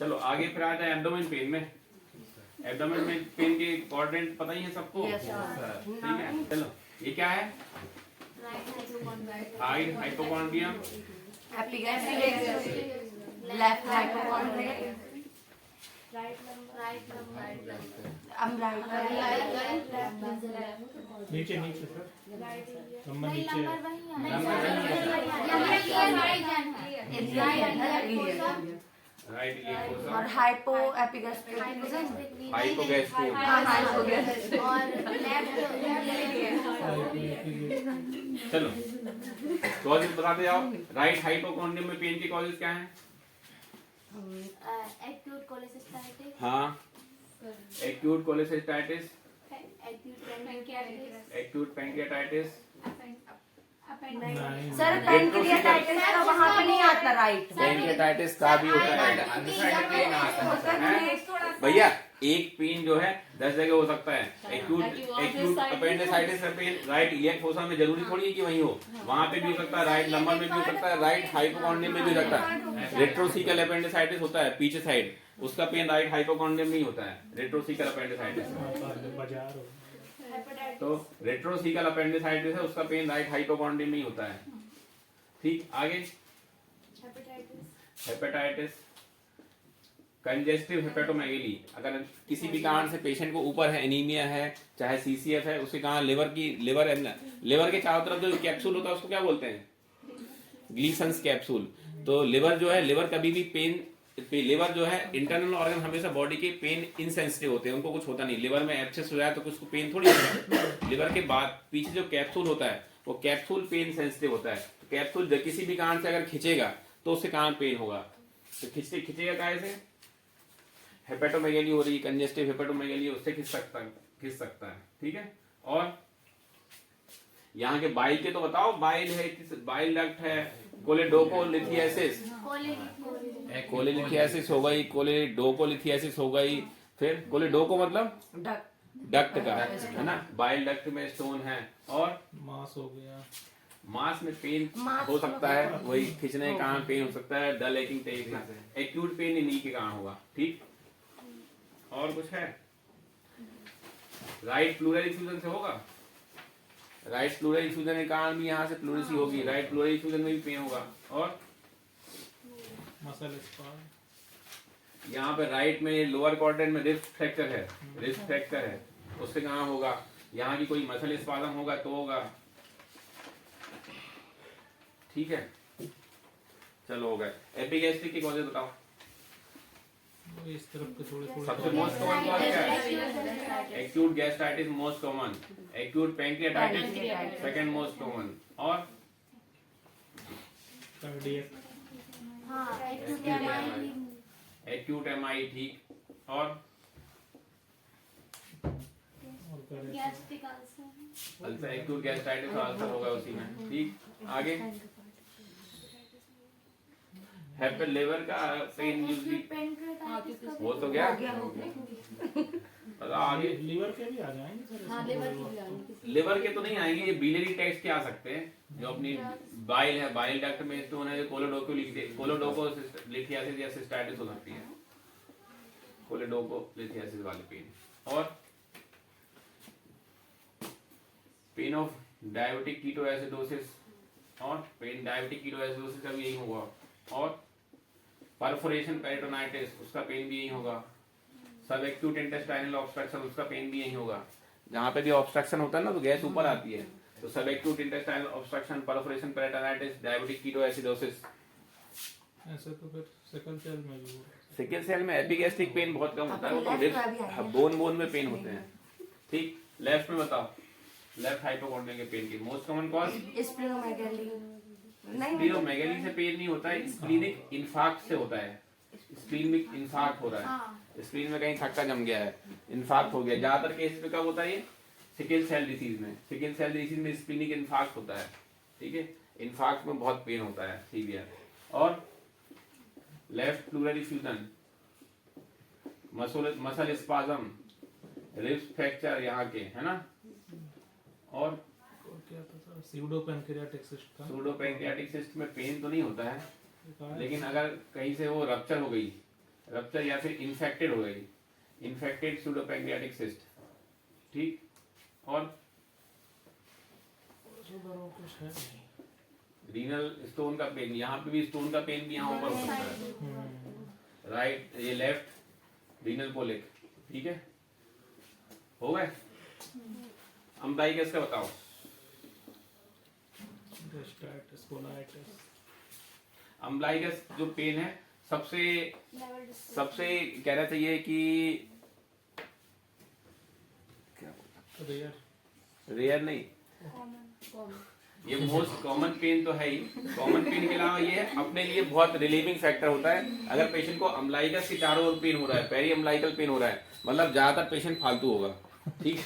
चलो आगे फिर आ जाए एब्डोमेन पेन में। एब्डोमेन में पेन के कोऑर्डिनेट पता ही है सबको। ठीक है, चलो ये क्या है? हाइड हाइपोकॉन्ड्रियम, लेफ्ट हाइपोकॉन्ड्रियम, नीचे नीचे सर, नंबर नीचे राइट इलियोफोसा और हाइपो एपिगैस्ट्रिक हाइपोगैस्ट्रियम। और चलो कॉजेज बताते जाओ। राइट हाइपोकॉन्ड्रियम में पेन के कॉजेज क्या हैं? एक्यूट कोलेसिस्टाइटिस, हाँ, acute cholecystitis, acute pancreatitis, sir pancreatitis का वहाँ पे नहीं आता राइट। पैंक्रियाटाइटिस का भी होता है। पेन आता है भैया एक पेन जो है 10 जगह हो सकता है। एक्यूट अपेंडिसाइटिस का पेन राइट इलियक फोसा में जरूरी थोड़ी है कि वहीं हो, वहां पे भी हो सकता है, राइट लंबर में भी हो सकता है, राइट हाइपोकॉन्ड्रियम में भी हो सकता है। रेट्रोसिकल अपेंडिसाइटिस होता है पीछे साइड, उसका पेन राइट हाइपोकॉन्ड्रियम में ही होता है, रेट्रोसिकल अपेंडिसाइटिस। बाजार हो। तो रेट्रोसिकल अपेंडिसाइटिस है, उसका पेन राइट हाइपोकॉन्ड्रियम में ही होता है। ठीक, आगे हेपेटाइटिस, कंजेस्टिव हेपेटोमेगेली। अगर किसी भी कारण से पेशेंट को ऊपर है, एनीमिया है, चाहे सीसीएफ है, उसके कारण लिवर के चारों तरफ जो कैप्सूल होता है उसको क्या बोलते हैं? ग्लीसन्स कैप्सूल। तो लिवर जो है, लिवर कभी भी लिवर जो है इंटरनल ऑर्गन, हमेशा बॉडी के पेन इनसेंसिटिव होते हैं, उनको कुछ होता नहीं। लिवर में एब्सेस हो जाए तो कुछ पेन थोड़ी होता है। लिवर के बाद पीछे जो कैप्सूल होता है वो कैप्सूल पेन सेंसिटिव होता है। तो कैप्सूल किसी भी कारण से अगर खिंचेगा तो उससे कारण पेन होगा। तो खिंचेगा काहे से? हेपेटोमेगेली हो रही है, कंजेस्टिव हेपेटोमेगेली, उससे खिंच सकता है। ठीक है, और यहाँ के बाइल के तो बताओ। बाइल है, बाइल डक्ट है, कोलेडोकोलिथियासिस, कोलेलिथियासिस हो गई, कोलेडोकोलिथियासिस हो गई। फिर कोलेडोको मतलब डक्ट का है ना, बाइल डक्ट में स्टोन है। और मास हो गया, मास में पेन हो सकता है, वही खींचने के कारण पेन हो सकता है, डल एकिंग टाइप से। एक्यूट पेन इन्हीं के कारण होगा। ठीक, और कुछ है? राइट प्लूरल इफ्यूजन से होगा। राइट प्लूरल इफ्यूजन के कारण भी यहाँ से प्लूरिसी होगी, राइट प्लूरल इफ्यूजन में भी पेन होगा। और मसल स्पार, यहाँ पे राइट में लोअर क्वाड्रेंट में रिस्ट फ्रैक्चर है, उससे कहाँ होगा? यहाँ की कोई मसल स्पाज़म होगा तो होगा। ठीक है, चलो हो गए। एपिगैस्ट्रिक के कॉजेज बताओ। इस तरफ के थोड़े सबसे मोस्ट कॉमन कॉज क्या है? Acute gastritis most common, acute pancreatitis second most common, और कार्डियक, एक्यूट एमआई। ठीक, और gastric ulcer, ulcer, acute gastritis और अल्सर होगा उसी में। ठीक, आगे हेपेट लिवर का पेन वो तो गया। आगे लीवर के भी आ जाएंगे सर। लिवर के तो नहीं आएंगे, ये बिलियरी ट्रैक्ट के आ सकते हैं, जो अपनी बाइल है, बाइल डक्ट में स्टोन है, कोलोडोकोलिथियासिस या सिस्टाइटिस हो सकती है, कोलोडोकोलिथियासिस वाली पेन। और पेन ऑफ डायबिटिक कीटोएसिडोसिस, और पेन डायबिटिक कीटोएसिडोसिस का भी यही होगा। और परफोरेशन पेरिटोनाइटिस, उसका पेन भी यही होगा। सब एक्यूट इंटेस्टाइनल ऑब्स्ट्रक्शन, उसका पेन भी यही होगा। जहाँ पे भी ऑब्स्ट्रक्शन होता है ना तो गैस ऊपर आती है, तो सब acute intestinal obstruction, perforation peritonitis, diabetic ketoacidosis. ऐसे तो फिर सिकल सेल में भी होगा। सिकल सेल में एपिगैस्ट्रिक पेन बहुत कम होता है, वो तो बोन में पेन होते हैं। ठीक, लेफ्ट में बताओ, लेफ्ट हाइपोकॉन्ड्रियम के पेन की मोस्ट कॉमन कॉज स्प्लीनोमेगाली से पेन नहीं होता है, स्प्लीनिक इन्फार्क्ट से होता है। स्प्लीनिक इन्फार्क्ट हो रहा है, स्प्लीन में कहीं थक्का जम गया है, इन्फार्क्ट हो गया। ज्यादातर केस में कब होता है? ये सिकल सेल डिसीज में। सिकल सेल डिसीज में स्प्लीनिक इन्फार्क्ट होता है। ठीक है, इन्फार्क्ट में बहुत पेन होता है सीवियर। और left pleural effusion, muscle spasm, ribs fracture यहाँ के, है ना। और क्या था सर? सूडो पैंक्रियाटिक सिस्ट का। सूडो पैंक्रियाटिक सिस्ट में पेन तो नहीं होता है, लेकिन अगर कहीं से वो रप्चर हो गई, रप्चर या फिर इन्फेक्टेड हो गई, इन्फेक्टेड सूडोपैंक्रियाटिक सिस्ट, ठीक। और कुछ है नहीं। रीनल स्टोन का पेन, यहाँ पे भी स्टोन का पेन भी यहाँ ऊपर हो सकता है, राइट, ये लेफ्ट रीनल कोलिक, ठीक है, हो गए। अम्बाइकस का बताओ। Gastritis, colitis. अम्बाइकस जो पेन है सबसे लेवल डिस्टेंस सबसे कहना चाहिए कि Rare. रेयर नहीं, कॉमन ये मोस्ट कॉमन पेन तो है ही। कॉमन पेन के अलावा ये अपने लिए बहुत रिलीविंग फैक्टर होता है। अगर पेशेंट को अम्लाइकस के चारों ओर पेन हो रहा है, पेरी अम्लाइकल पेन हो रहा है, मतलब ज्यादातर पेशेंट फालतू होगा, ठीक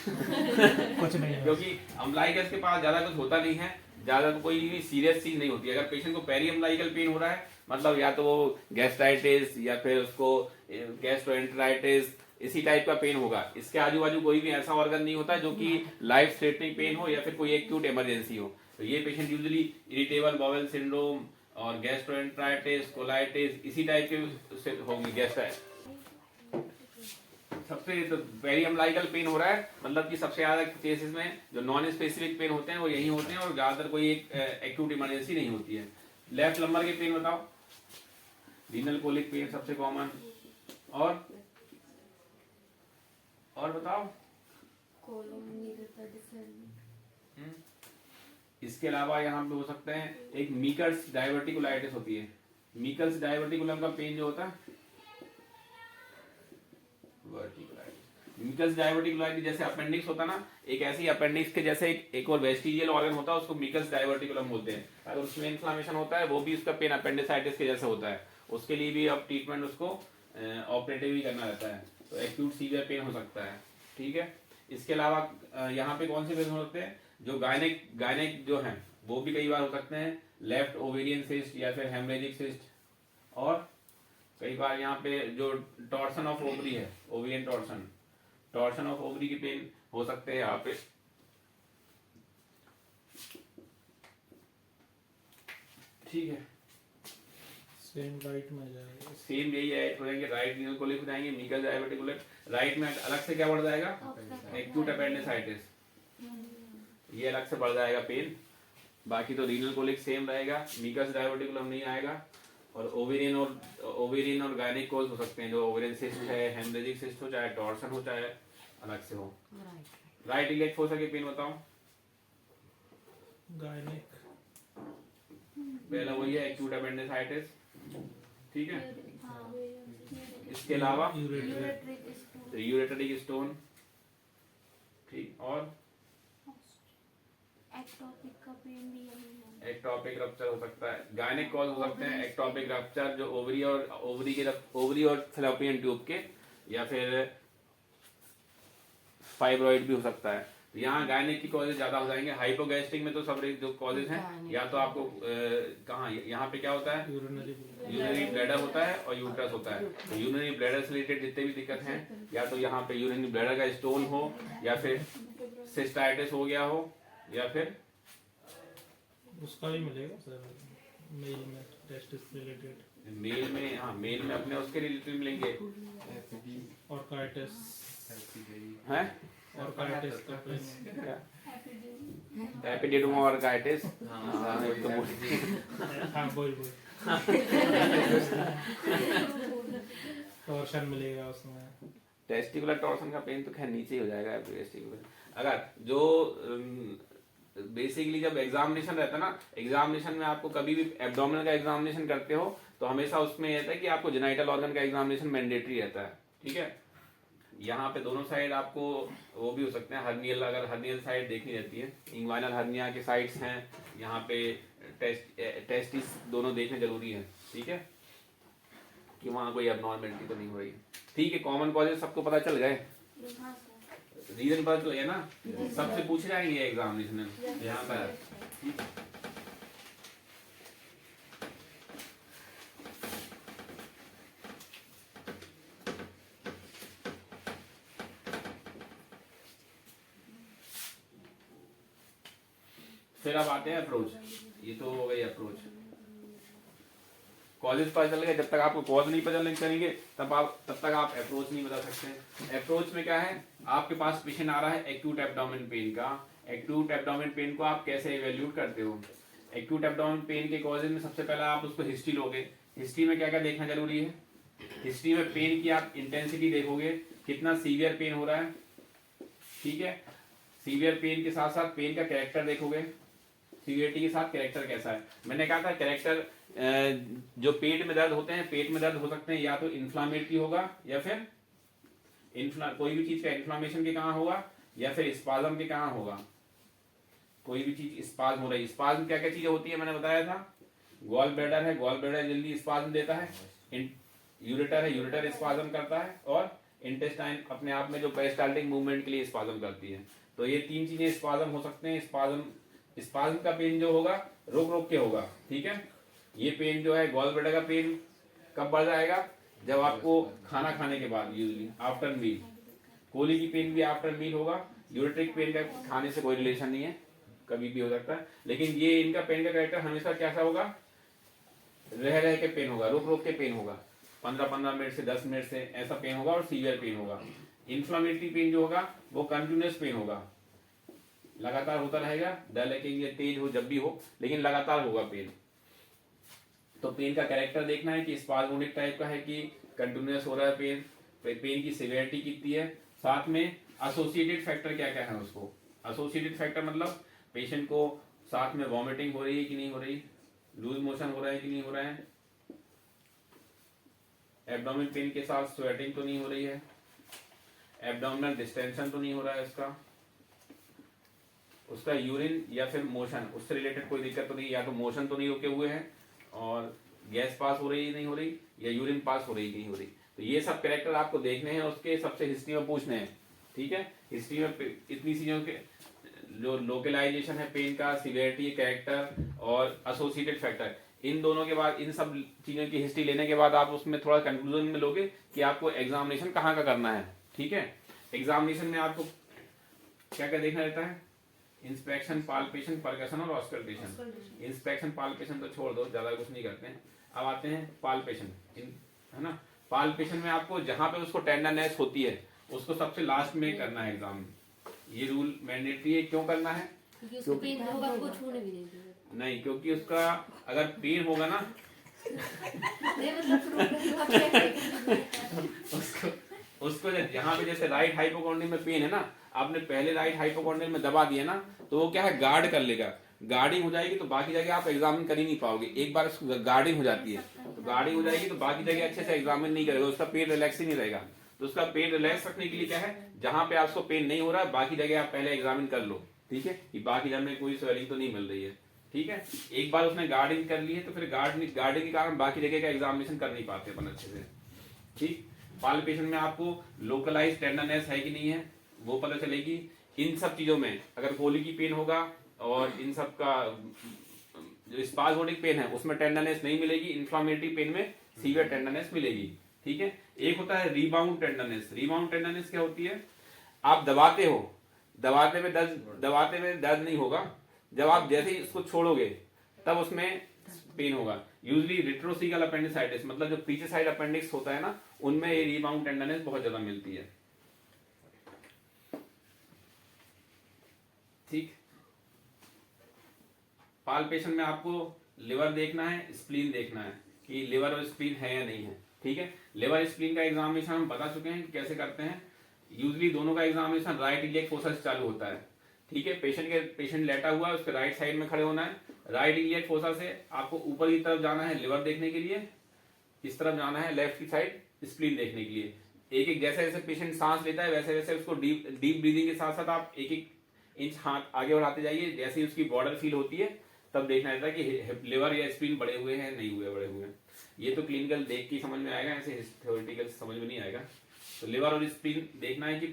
कुछ नहीं है। क्योंकि अम्लाइकस के पास ज्यादा कुछ होता नहीं है, ज्यादा कोई भी सीरियस चीज नहीं होती है। अगर पेशेंट को पेरी अम्लाइकल पेन हो रहा है, मतलब या तो वो गैस्ट्राइटिस या फिर उसको गैस्ट्रोएंटेराइटिस, इसी टाइप का पेन होगा। इसके आजू बाजू कोई भी ऐसा ऑर्गन नहीं होता जो कि लाइफ थ्रेटनिंग पेन हो या फिर कोई एक्यूट इमरजेंसी हो। तो ये patient usually irritable bowel syndrome और गैस्ट्रोएंटेराइटिस, कोलाइटिस, इसी टाइप के होंगे। गैस्ट्राइटिस सबसे तो पेरी अम्लाइकल पेन हो रहा है, मतलब कि सबसे ज्यादा केसेस में जो नॉन स्पेसिफिक पेन होते हैं वो यही होते हैं और ज्यादातर कोई एक एक्यूट इमरजेंसी नहीं होती है। लेफ्ट लंबर के पेन बताओ। रीनल कोलिक पेन सबसे कॉमन, और बताओ। इसके अलावा यहाँ पे हो सकते हैं, एक मीकल्स डायवर्टिकुलाइटिस होती है। मीकल्स डायवर्टिकुलम का पेन जो होता है, मीकल्स डायवर्टिकुलाइटिस जैसे अपेंडिक्स होता है ना, एक ऐसी अपेंडिक्स के जैसे एक और वेस्टिजियल ऑर्गन होता है, उसको मीकल्स डायवर्टिकुलम बोलते हैं। अगर उसमें इन्फ्लामेशन होता है वो भी उसका पेन अपेंडिसाइटिस के जैसा होता है। उसके लिए भी अब ट्रीटमेंट उसको ऑपरेटिव ही करना रहता है, तो एक्यूट सीवियर पेन हो सकता है, ठीक है। इसके अलावा यहाँ पे कौन से पेन हो सकते हैं, जो गायनेक जो है वो भी कई बार हो सकते हैं। लेफ्ट ओवेरियन सिस्ट या फिर हेमरेजिक सिस्ट, और कई बार यहाँ पे जो टॉर्सन ऑफ ओवरी है, ओवेरियन टॉर्सन ऑफ ओवरी की पेन हो सकते हैं यहाँ पे, ठीक है। सेम राइट में जाएगा। सेम यही ऐड हो जाएंगे, राइट रीनल कोलिक हो जाएंगे, मीकल डायवर्टिकुलर। राइट में अलग से क्या बढ़ जाएगा, एक्यूट अपेंडिसाइटिस, ये अलग से बढ़ जाएगा पेन। बाकी तो रीनल कोलिक सेम रहेगा, मीकल डायवर्टिकुलम नहीं आएगा। और ओवेरियन और गायनिक कोज हो सकते हैं, जो ओवेरियन सिस्ट है, हेमरेजिक सिस्ट हो, चाहे टॉर्सन हो, चाहे अलग से हो। राइट इलेक्ट हो सके पेन बताओ। गायनिक। पहला वही है, एक्यूट अपेंडिसाइटिस, ठीक है। हाँ इसके अलावा यूरेट्री। यूरेटरिक स्टोन, ठीक। और एक्टोपिक का पेन भी यही है। एक्टोपिक रप्चर हो सकता है। गायनिक कॉज हो सकते हैं एक्टोपिक रप्चर, जो ओवरी और फैलोपियन ट्यूब के, या फिर फाइब्रॉइड भी हो सकता है। यहाँ गायनिक की कॉजेज ज्यादा हो जाएंगे। हाइपोगैस्ट्रिक में तो सब जो कॉजेज हैं, या तो आपको कहाँ यहाँ पे क्या होता है, यूरिनरी ब्लैडर होता है और यूट्रस होता है। तो यूरिनरी ब्लैडर से रिलेटेड जितने भी दिक्कत हैं, या तो यहाँ पे यूरिनरी ब्लैडर का स्टोन हो, या फिर सिस्टाइटिस हो गया हो, या फिर उसका भी मिलेगा सर मेल में, टेस्टिस रिलेटेड। मेल में, हाँ मेल में अपने उसके रिलेटेड मिलेंगे। और काइटिस हैं, और काइटिस का पेन। एपिडिडमा और गाइटिस, हाँ बोल टॉर्शन मिलेगा उसमें। टेस्टिकुलर टॉर्सन का पेन तो खैर नीचे ही हो जाएगा टेस्टिकुलर। अगर जो बेसिकली जब एग्जामिनेशन रहता है ना, एग्जामिनेशन में आपको कभी भी एब्डोमिनल का एग्जामिनेशन करते हो तो हमेशा उसमें रहता है कि आपको जेनाइटल ऑर्गन का एग्जामिनेशन मैंडेटरी रहता है, ठीक है। यहाँ पे दोनों साइड आपको वो भी हो सकते हैं, हर्नियल, अगर हर्नियल साइड देखनी रहती है, इंग्वाइनल हर्निया के साइड्स हैं, यहाँ पे टेस्टिस दोनों देखने जरूरी है, ठीक है, कि वहाँ कोई एबनॉर्मेलिटी तो नहीं हो रही है, ठीक है। कॉमन कॉजेज सबको पता चल गए, रीजन पता चल गया ना, सबसे पूछ जाएंगे एग्जामिनेशन में यहाँ पर। फिर अब आते हैं अप्रोच। ये तो हो गई अप्रोच। कॉजेज पता चल गया, जब तक आपको कॉज नहीं पता करेंगे तब तक आप अप्रोच नहीं बता सकते। अप्रोच में क्या है, आपके पास पेशेंट आ रहा है एक्यूट एब्डोमेन पेन का, एक्यूट एब्डोमेन पेन को आप कैसे इवेल्यूट करते हो? एक्यूट एब्डोमेन पेन के कॉजेज में सबसे पहला आप उसको हिस्ट्री लोगे। हिस्ट्री में क्या क्या देखना जरूरी है? हिस्ट्री में पेन की आप इंटेंसिटी देखोगे, कितना सीवियर पेन हो रहा है, ठीक है। सीवियर पेन के साथ साथ पेन का कैरेक्टर देखोगे, सीवियरिटी के साथ कैरेक्टर कैसा है। मैंने कहा था कैरेक्टर जो पेट में दर्द होते हैं, पेट में दर्द हो सकते हैं या तो इन्फ्लामेटरी होगा या फिर कोई भी चीज का इन्फ्लामेशन के कहाँ होगा या फिर स्पाज्म के कहाँ होगा। कोई भी चीज स्पाज्म हो रही है, स्पाज्म क्या क्या चीजें होती है मैंने बताया था। गॉल ब्लैडर है, गॉल ब्लैडर जल्दी स्पाज्म देता है, यूरेटर है, यूरेटर स्पाज्म करता है, और इंटेस्टाइन अपने आप में जो पेरिस्टाल्टिक मूवमेंट के लिए स्पाज्म करती है। तो ये तीन चीजें स्पाज्म हो सकते हैं। स्पाज्म का पेन जो होगा रोक रोक के होगा, ठीक है। ये पेन जो है गॉल ब्लैडर का पेन कब बढ़ जाएगा? जब आपको खाना खाने के बाद, यूजुअली आफ्टर मील। कोली की पेन भी आफ्टर मील होगा। यूरेट्रिक पेन का खाने से कोई रिलेशन नहीं है, कभी भी हो सकता है, लेकिन ये इनका पेन का कैरेक्टर हमेशा कैसा होगा? रह रह के पेन होगा, रुक रुक के पेन होगा, 15-15 मिनट से 10 मिनट से ऐसा पेन होगा, और सीवियर पेन होगा। इन्फ्लामेटरी पेन जो होगा वो कंटिन्यूअस पेन होगा, लगातार होता रहेगा, डर लगेंगे तेज हो जब भी हो, लेकिन लगातार होगा पेन। तो पेन का कैरेक्टर देखना है कि स्पाज्मोनिक टाइप का है कि कंटिन्यूअस हो रहा है पेन, पेन की सिवियरिटी कितनी है, साथ में एसोसिएटेड फैक्टर क्या क्या है उसको। एसोसिएटेड फैक्टर मतलब पेशेंट को साथ में वॉमिटिंग हो रही है कि नहीं हो रही, लूज मोशन हो रहा है कि नहीं हो रहा है, एब्डोमेन पेन के साथ स्वेटिंग तो नहीं हो रही है, एब्डोमिनल डिस्टेंशन तो नहीं हो रहा है उसका यूरिन या फिर मोशन उससे रिलेटेड कोई दिक्कत तो नहीं, या तो मोशन तो नहीं रुके हुए हैं और गैस पास हो रही नहीं हो रही, या यूरिन पास हो रही नहीं हो रही। तो ये सब कैरेक्टर आपको देखने हैं, उसके सबसे हिस्ट्री में पूछने हैं, ठीक है। हिस्ट्री में इतनी चीजों के जो लोकलाइजेशन है पेन का, सीवियरिटी, कैरेक्टर और एसोसिएटेड फैक्टर, इन दोनों के बाद, इन सब चीजों की हिस्ट्री लेने के बाद आप उसमें थोड़ा कंक्लूजन में लोगे कि आपको एग्जामिनेशन कहाँ का करना है, ठीक है। एग्जामिनेशन में आपको क्या क्या देखना रहता है? इंस्पेक्शन, पाल्पेशन, परकशन और ऑस्कल्टेशन। इंस्पेक्शन पाल्पेशन तो छोड़ दो, ज्यादा कुछ नहीं करते हैं। अब आते हैं पाल्पेशन, है ना। पाल्पेशन में आपको जहां पे उसको टेंडरनेस होती है उसको सबसे लास्ट में करना है एग्जाम में। ये रूल मैंडेटरी है। क्यों करना है? नहीं, क्योंकि उसका अगर पेन होगा ना उसको जहाँ पे जैसे राइट हाइपोकॉन्ड्रियल में पेन है ना, आपने पहले राइट हाइपोकॉन्ड्रियल में दबा दिया ना, तो वो क्या है, गार्ड कर लेगा, गार्डिंग हो जाएगी, तो बाकी जगह आप एग्जामिन कर ही नहीं पाओगे। एक बार गार्डिंग हो जाती है तो गार्डिंग हो जाएगी तो बाकी जगह अच्छे से एग्जामिन नहीं करेगा, उसका पेन रिलैक्स ही नहीं रहेगा। तो उसका पेन रिलैक्स रखने के लिए क्या है, जहां पे आपको पेन नहीं हो रहा है बाकी जगह आप पहले एग्जामिन कर लो, ठीक है, कि बाकी जगह में कोई स्वेलिंग तो नहीं मिल रही है, ठीक है। एक बार उसने गार्डिंग कर ली है तो फिर गार्डिंग के कारण बाकी जगह का एग्जामिनेशन कर नहीं पाते अपन अच्छे से, ठीक। पाल्पेशन में आपको लोकलाइज टेंडरनेस है कि नहीं है वो पता चलेगी। इन सब चीजों में अगर कोली की पेन होगा और इन सब का जो स्पाज्मोनिक पेन है उसमें टेंडरनेस नहीं मिलेगी, इन्फ्लामेटरी पेन में सीवियर टेंडरनेस मिलेगी, ठीक है। एक होता है रीबाउंड टेंडरनेस। रीबाउंड टेंडरनेस क्या होती है? आप दबाते हो, दबाते में दर्द नहीं होगा, जब आप जैसे ही इसको छोड़ोगे तब उसमें पेन होगा। यूजली रेट्रोसिकल अपेंडिसाइटिस मतलब जो पीछे साइड अपेंडिक्स होता है ना, उनमें ये रीबाउंड टेंडरनेस बहुत ज्यादा मिलती है, ठीक। पाल्पेशन में आपको लिवर देखना है, स्प्लीन देखना है कि लिवर और स्प्लीन है या नहीं है, ठीक है। लिवर स्प्लीन का एग्जामिनेशन हम बता चुके हैं कि कैसे करते हैं। यूजली दोनों का एग्जामिनेशन राइट इलियक फोसा से चालू होता है, ठीक है। पेशेंट लेटा हुआ है, उसके राइट साइड में खड़े होना है, राइट इलियक फोसा से आपको ऊपर की तरफ जाना है लिवर देखने के लिए, इस तरफ जाना है लेफ्ट की साइड स्प्लीन देखने के लिए। एक एक जैसे जैसे पेशेंट सांस लेता है वैसे वैसे उसको डीप ब्रीदिंग के साथ साथ आप एक एक इंच हाथ आगे बढ़ाते जाइए, जैसे ही उसकी बॉर्डर फील होती है तब देखना रहता है कि लिवर या स्प्लीन बड़े हुए हैं नहीं हुए, बड़े हुए हैं। ये तो क्लिनिकल देख के समझ में आएगा, ऐसे थ्योरेटिकल समझ में नहीं आएगा। तो लिवर और स्प्लीन देखना है कि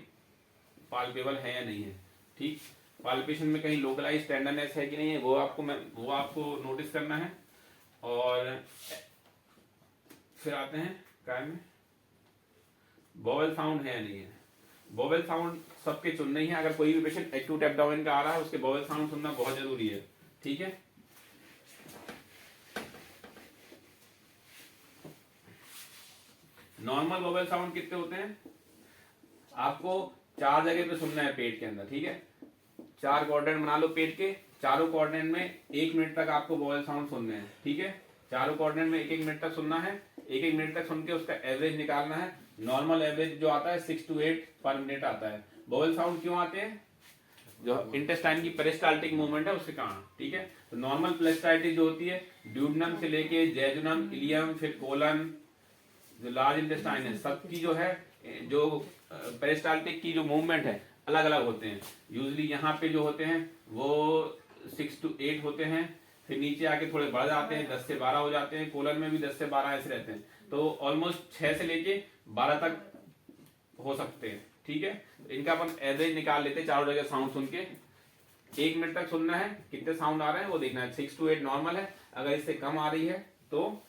पाल्पेबल है या नहीं है, ठीक। पाल्पेशन में कहीं लोकलाइज टेंडरनेस है कि नहीं है वो आपको नोटिस करना है। और फिर आते हैं काय में बॉवेल साउंड है या नहीं है। बॉवेल साउंड सबके चुनना ही है। अगर कोई भी पेशेंट एक्यूट एब्डोमेन का आ रहा है उसके बॉवेल साउंड सुनना बहुत जरूरी है, ठीक है। नॉर्मल वोवेल साउंड कितने होते हैं? आपको 4 जगह पे सुनना है पेट के अंदर, ठीक है? 4 क्वाड्रेंट बना लो पेट के, चारों क्वाड्रेंट में 1 मिनट तक आपको वोवेल साउंड सुनने हैं, ठीक है? चारों क्वाड्रेंट में 1-1 मिनट तक सुनना है, 1-1 मिनट तक सुन के उसका एवरेज निकालना है। नॉर्मल एवरेज जो आता है 6 to 8 पर मिनट आता है। वोवेल साउंड क्यों आते हैं? जो इंटेस्टाइन की पेरिस्टाल्टिक मूवमेंट है उसके कारण, ठीक है? तो नॉर्मल पेरिस्टाल्टिक जो होती है ड्यूडेनम से लेके जेजुनम, इलियम, फिर कोलन, जो लार्ज इंटेस्टाइन है, सबकी जो है जो पेरिस्टाल्टिक की जो मूवमेंट है अलग अलग होते हैं। यूजली यहाँ पे जो होते हैं वो 6 to 8 होते हैं, फिर नीचे आके थोड़े बढ़ जाते हैं, 10 से 12 हो जाते हैं, कोलन में भी 10 से 12 ऐसे रहते हैं। तो ऑलमोस्ट 6 से लेके 12 तक हो सकते हैं, ठीक है? इनका अपन एवरेज निकाल लेते हैं चारों जगह साउंड सुन के। 1 मिनट तक सुनना है, कितने साउंड आ रहे हैं वो देखना है। 6 to 8 नॉर्मल है, अगर इससे कम आ रही है तो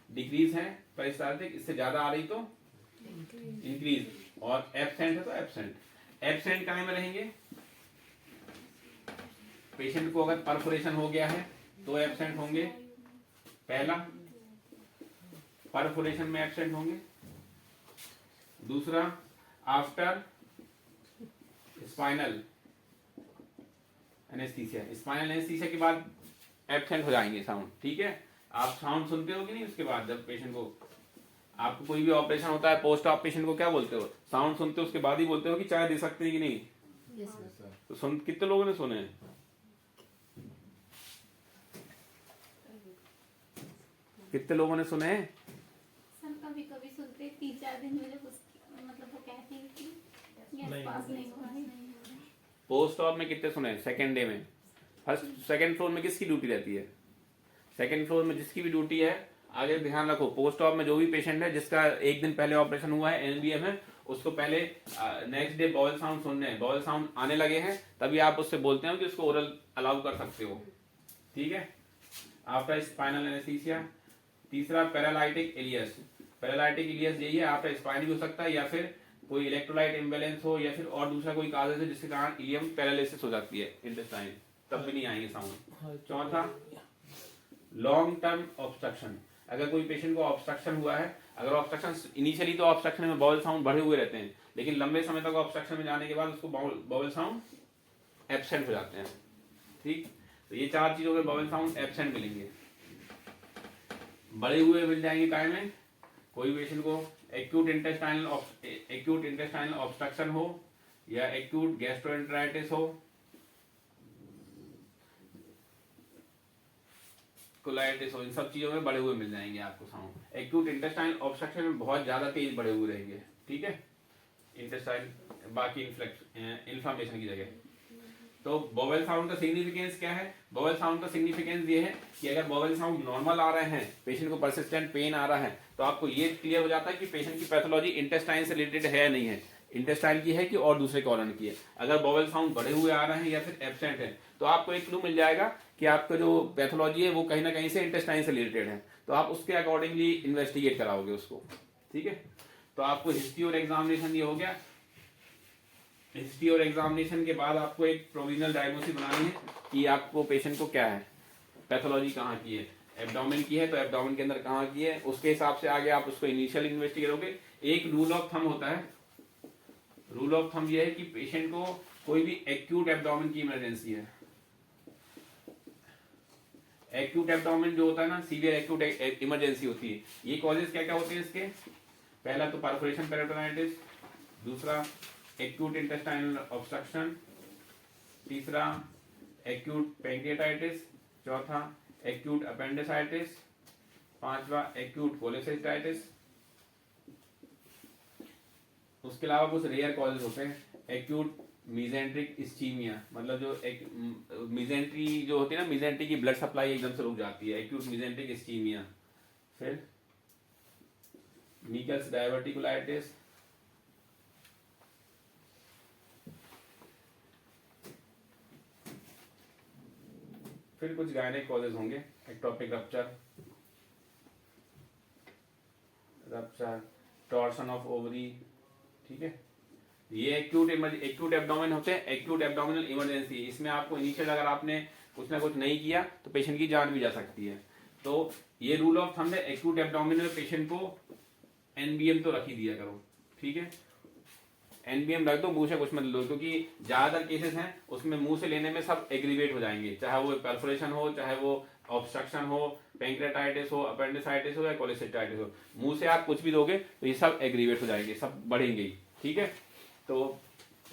डिक्रीज है पेरिस्टाल्टिक, इससे ज्यादा आ रही तो इंक्रीज, और एब्सेंट है तो एब्सेंट। एब्सेंट कहाँ में रहेंगे? पेशेंट को अगर परफोरेशन हो गया है तो एब्सेंट होंगे, पहला परफोरेशन में एब्सेंट होंगे। दूसरा after spinal anaesthesia, spinal anaesthesia के बाद एब्सेंट हो जाएंगे साउंड, ठीक है? आप साउंड सुनते हो कि नहीं उसके बाद? जब पेशेंट को, आपको कोई भी ऑपरेशन होता है पोस्ट ऑप पेशेंट को क्या बोलते हो? साउंड सुनते हो उसके बाद ही बोलते हो कि चाय दे सकते हैं कि नहीं? तो सुन, कितने लोगों ने सुने हैं? कितने लोगों ने सुने हैं? सर कभी कभी सुनते 3-4 दिन में जब मतलब वो कहते हैं कि नहीं, पास नहीं हुआ है। पोस्ट ऑप में कितने सुने? सेकेंड डे में। फर्स्ट सेकेंड फ्लोर में किसकी ड्यूटी रहती है? सेकेंड फ्लोर में जिसकी भी ड्यूटी है, आगे ध्यान रखो, पोस्ट ऑप में जो भी पेशेंट है जिसका 1 दिन पहले ऑपरेशन हुआ है, एनबीएम है, उसको पहले नेक्स्ट डे बॉयल साउंड सुनने हैं। बॉयल साउंड आने लगे हैं तभी आप उससे बोलते हो कि उसको ओरल अलाउ कर सकते हो, ठीक है? After spinal anaesthesia. तीसरा पैरालाइटिक इलियस। पैरालाइटिक इलियस यही है, आफ्टर स्पाइन भी हो सकता है या फिर कोई इलेक्ट्रोलाइट इम्बैलेंस हो या फिर और दूसरा कोई काज है जिसके कारण इलियम पैरालिसिस हो जाती है इंटेस्टाइन, तब भी नहीं आएंगे साउंड। चौथा लॉन्ग टर्म ऑब्स्ट्रक्शन। अगर कोई पेशेंट को ऑब्स्ट्रक्शन हुआ है, अगर ऑब्स्ट्रक्शन इनिशियली तो ऑब्स्ट्रक्शन में बॉयल साउंड बढ़े हुए रहते हैं, लेकिन लंबे समय तक ऑब्स्ट्रक्शन में जाने के बाद उसको बॉयल साउंड एब्सेंट हो जाते हैं, ठीक? तो ये 4 चीजों में बॉयल साउंड एब्सेंट मिलेंगे। बढ़े हुए मिल जाएंगे काय में? कोई पेशेंट को एक्यूट इंटेस्टाइनल ऑब्स्ट्रक्शन हो या एक्यूट गैस्ट्रोएंटेराइटिस हो, कोलाइटिस हो, इन सब चीजों में बढ़े हुए मिल जाएंगे आपको साउंड। एक्यूट इंटेस्टाइनल ऑब्स्ट्रक्शन में बहुत ज्यादा तेज बढ़े हुए रहेंगे, ठीक है? इंटेस्टाइन बाकी इन्फ्लेमेशन की जगह। तो वोवेल साउंड का सिग्निफिकेंस क्या है? वोवेल साउंड का सिग्निफिकेंस ये है कि अगर वोवेल साउंड नॉर्मल आ रहे हैं, पेशेंट को परसिस्टेंट पेन आ रहा है, तो आपको ये क्लियर हो जाता है कि पेशेंट की पैथोलॉजी इंटेस्टाइन से रिलेटेड है नहीं है, इंटेस्टाइन की है कि और दूसरे कॉर्नर की है। अगर वोवेल साउंड बढ़े हुए आ रहे हैं या फिर एब्सेंट है, तो आपको एक क्लू मिल जाएगा कि आपका जो पैथोलॉजी है वो कहीं ना कहीं से इंटेस्टाइन से रिलेटेड है, तो आप उसके अकॉर्डिंगली इन्वेस्टिगेट कराओगे उसको, ठीक है? तो आपको हिस्ट्री और एग्जामिनेशन ये हो गया। हिस्ट्री और एग्जामिनेशन के बाद आपको एक प्रोविजनल डायग्नोसिस बनानी है कि आपको पेशेंट को क्या है, पैथोलॉजी कहाँ की है। एब्डोमेन की है तो एब्डोमेन के अंदर कहाँ की है, उसके हिसाब से आगे आप उसको इनिशियल इन्वेस्टिगेट करोगे। एक रूल ऑफ थंब होता है, रूल ऑफ थंब ये है कि पेशेंट को कोई भी एक्यूट एब्डोमेन की इमरजेंसी है, एक्यूट एब्डोमेन जो होता है ना, सीवियर एक्यूट इमरजेंसी होती है। ये कॉजेज क्या क्या होते हैं इसके? पहला तो परफोरेशन पेरिटोनाइटिस, दूसरा एक्यूट इंटेस्टाइनल ऑब्स्ट्रक्शन, तीसरा एक्यूट पैंक्रियाटाइटिस, चौथा एक्यूट अपेंडिसाइटिस, पांचवा एक्यूट कोलेसिस्टाइटिस। उसके अलावा कुछ रेयर कॉजेज होते हैं, एक्यूट मीजेंट्रिक इस्चीमिया, मतलब जो मीजेंट्री जो होती है ना, मीजेंट्री की ब्लड सप्लाई एकदम से रुक जाती है, एक्यूट मीजेंट्रिक इस्चीमिया। फिर मीकल्स डायवर्टिकुलाइटिस, फिर कुछ गायनिक कॉजेज होंगे, ectopic rupture, torsion of ovary, ठीक है? ये एक्यूट एब्डोमेन होते हैं, एक्यूट एब्डोमिनल इमरजेंसी। इसमें आपको इनिशियल अगर आपने कुछ ना कुछ नहीं किया तो पेशेंट की जान भी जा सकती है। तो ये रूल ऑफ थंब है, एक्यूट एब्डोमिनल पेशेंट को एनबीएम तो रख ही दिया करो, ठीक है। एनबीएम रख दो, मुंह से कुछ मत लो, क्योंकि ज्यादातर केसेस हैं उसमें मुंह से लेने में सब एग्रीवेट हो जाएंगे, चाहे वो परफोरेशन हो, चाहे वो ऑब्स्ट्रक्शन हो, पैंक्रेटाइटिस हो, अपेंडिसाइटिस हो या कोलेसिस्टाइटिस हो, मुंह से आप कुछ भी दोगे तो ये सब एग्रीवेट हो जाएंगे, सब बढ़ेंगे ही, ठीक है। तो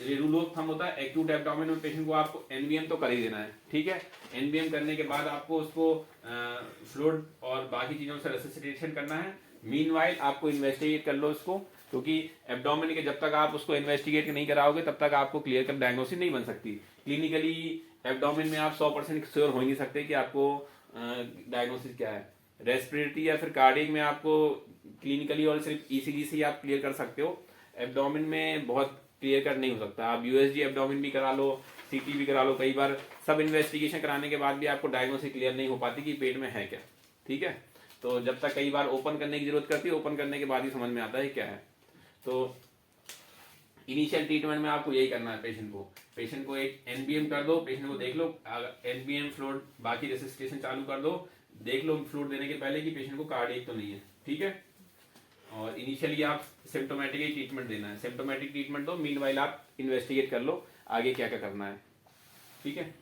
ये रूल ऑफ थंब होता है, एक्यूट एब्डोमेन में पेशेंट को आपको एनबीएम तो कर ही देना है, ठीक है। एनबीएम करने के बाद आपको उसको फ्लूइड और बाकी चीजों से रेसिसिटेशन करना है। मीनवाइल आपको इन्वेस्टिगेट कर लो उसको, क्योंकि एब्डोमेन के जब तक आप उसको इन्वेस्टिगेट नहीं कराओगे तब तक आपको क्लियर कट डायग्नोसिस नहीं बन सकती। क्लिनिकली एब्डोमेन में आप 100% श्योर हो ही नहीं सकते कि आपको डायग्नोसिस क्या है। रेस्पिरेटरी या फिर कार्डियक में आपको क्लिनिकली और सिर्फ ईसीजी से आप क्लियर कर सकते हो, एब्डोमेन में बहुत क्लियर कट नहीं हो सकता। आप यूएसजी एब्डोमेन भी करा लो, सीटी भी करा लो, कई बार सब इन्वेस्टिगेशन कराने के बाद भी आपको डायग्नोसिस क्लियर नहीं हो पाती कि पेट में है क्या, ठीक है। तो जब तक कई बार ओपन करने की जरूरत करती है, ओपन करने के बाद ही समझ में आता है क्या है। तो इनिशियल ट्रीटमेंट में आपको यही करना है, पेशेंट को एक एनबीएम कर दो, पेशेंट को देख लो, एनबीएम फ्लूइड बाकी रेसिस्टेशन चालू कर दो, देख लो फ्लूइड देने के पहले कि पेशेंट को कार्डियक तो नहीं है, ठीक है। और इनिशियली आप सिम्टोमेटिक ही ट्रीटमेंट देना है, सिम्टोमेटिक ट्रीटमेंट दो, मीनवाइल आप इन्वेस्टिगेट कर लो आगे क्या क्या करना है, ठीक है।